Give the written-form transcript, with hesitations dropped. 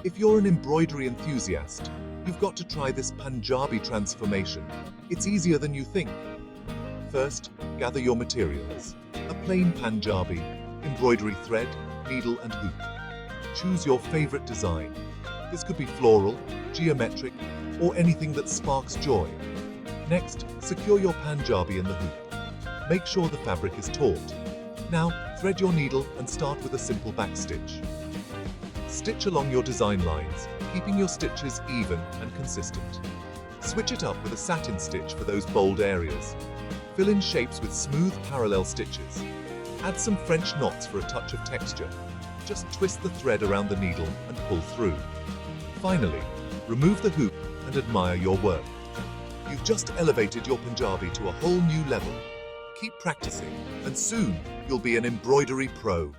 If you're an embroidery enthusiast, you've got to try this Panjabi transformation. It's easier than you think. First, gather your materials. A plain Panjabi, embroidery thread, needle and hoop. Choose your favorite design. This could be floral, geometric, or anything that sparks joy. Next, secure your Panjabi in the hoop. Make sure the fabric is taut. Now, thread your needle and start with a simple back stitch. Stitch along your design lines, keeping your stitches even and consistent. Switch it up with a satin stitch for those bold areas. Fill in shapes with smooth parallel stitches. Add some French knots for a touch of texture. Just twist the thread around the needle and pull through. Finally, remove the hoop and admire your work. You've just elevated your Panjabi to a whole new level. Keep practicing, and soon you'll be an embroidery pro.